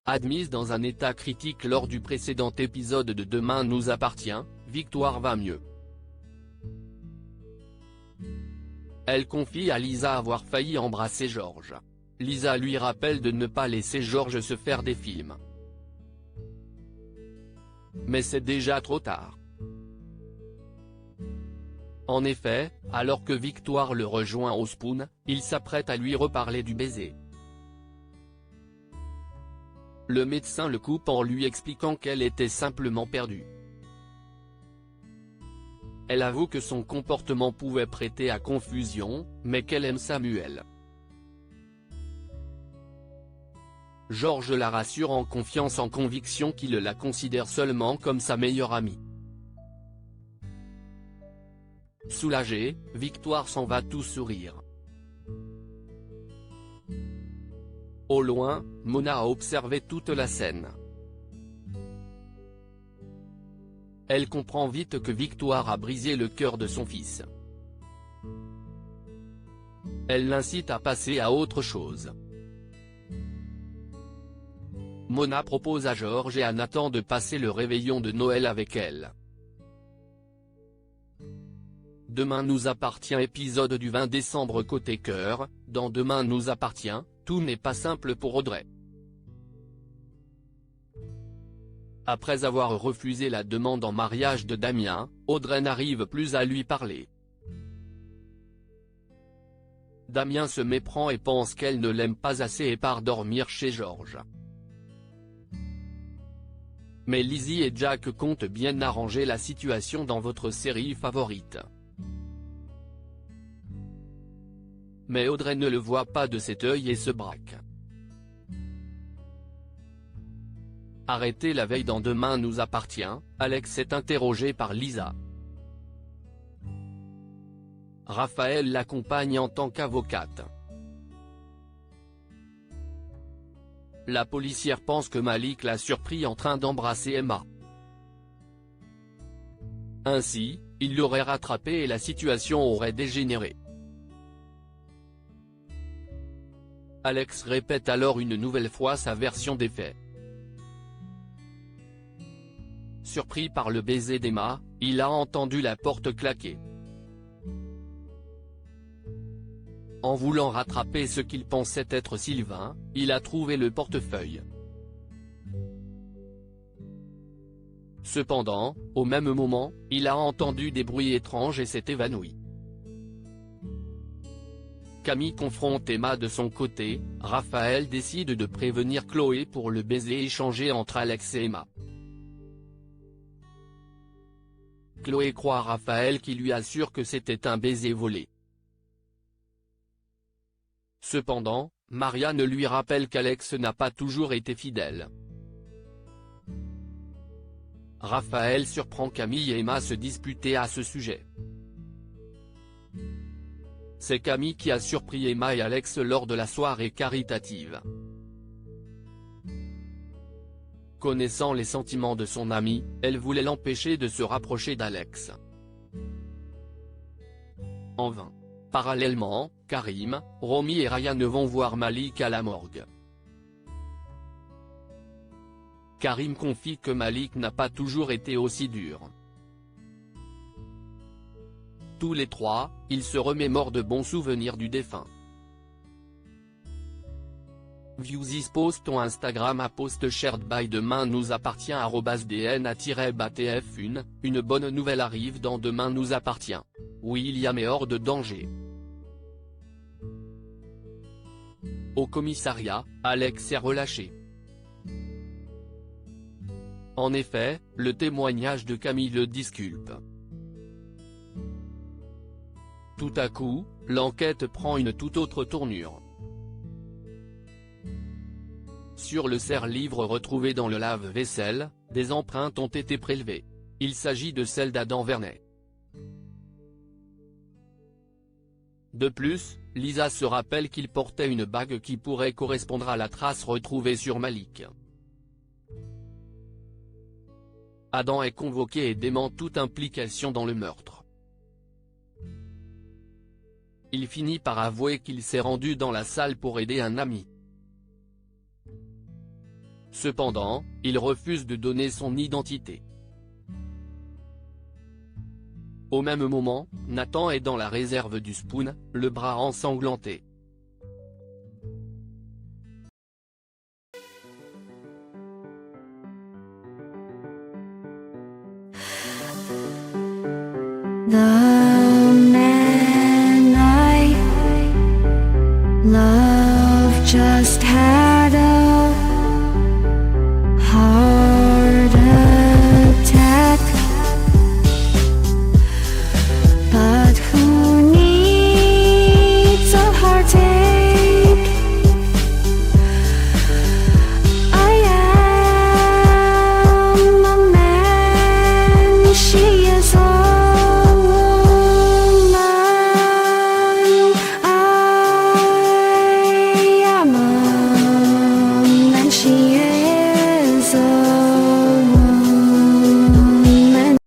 Admise dans un état critique lors du précédent épisode de Demain nous appartient, Victoire va mieux. Elle confie à Lisa avoir failli embrasser Georges. Lisa lui rappelle de ne pas laisser Georges se faire des films. Mais c'est déjà trop tard. En effet, alors que Victoire le rejoint au Spoon, il s'apprête à lui reparler du baiser. Le médecin le coupe en lui expliquant qu'elle était simplement perdue. Elle avoue que son comportement pouvait prêter à confusion, mais qu'elle aime Samuel. Georges la rassure en confiance en conviction qu'il la considère seulement comme sa meilleure amie. Soulagée, Victoire s'en va tout sourire. Au loin, Mona a observé toute la scène. Elle comprend vite que Victoire a brisé le cœur de son fils. Elle l'incite à passer à autre chose. Mona propose à Georges et à Nathan de passer le réveillon de Noël avec elle. Demain nous appartient épisode du 20 décembre côté cœur. Dans Demain nous appartient, tout n'est pas simple pour Audrey. Après avoir refusé la demande en mariage de Damien, Audrey n'arrive plus à lui parler. Damien se méprend et pense qu'elle ne l'aime pas assez et part dormir chez Georges. Mais Lizzie et Jack comptent bien arranger la situation dans votre série favorite. Mais Audrey ne le voit pas de cet œil et se braque. Arrêté la veille dans Demain nous appartient, Alex est interrogé par Lisa. Raphaël l'accompagne en tant qu'avocate. La policière pense que Malik l'a surpris en train d'embrasser Emma. Ainsi, il l'aurait rattrapé et la situation aurait dégénéré. Alex répète alors une nouvelle fois sa version des faits. Surpris par le baiser d'Emma, il a entendu la porte claquer. En voulant rattraper ce qu'il pensait être Sylvain, il a trouvé le portefeuille. Cependant, au même moment, il a entendu des bruits étranges et s'est évanoui. Camille confronte Emma de son côté, Raphaël décide de prévenir Chloé pour le baiser échangé entre Alex et Emma. Chloé croit Raphaël qui lui assure que c'était un baiser volé. Cependant, Marianne lui rappelle qu'Alex n'a pas toujours été fidèle. Raphaël surprend Camille et Emma se disputer à ce sujet. C'est Camille qui a surpris Emma et Alex lors de la soirée caritative. Connaissant les sentiments de son amie, elle voulait l'empêcher de se rapprocher d'Alex. En vain. Parallèlement, Karim, Romy et Ryan vont voir Malik à la morgue. Karim confie que Malik n'a pas toujours été aussi dur. Tous les trois, ils se remémorent de bons souvenirs du défunt. Viewsis post ton Instagram à post shared by Demain nous appartient @dna-batf1, une bonne nouvelle arrive dans Demain nous appartient. William est hors de danger. Au commissariat, Alex est relâché. En effet, le témoignage de Camille le disculpe. Tout à coup, l'enquête prend une toute autre tournure. Sur le serre-livre retrouvé dans le lave-vaisselle, des empreintes ont été prélevées. Il s'agit de celles d'Adam Vernet. De plus, Lisa se rappelle qu'il portait une bague qui pourrait correspondre à la trace retrouvée sur Malik. Adam est convoqué et dément toute implication dans le meurtre. Il finit par avouer qu'il s'est rendu dans la salle pour aider un ami. Cependant, il refuse de donner son identité. Au même moment, Nathan est dans la réserve du Spoon, le bras ensanglanté. The man I love just had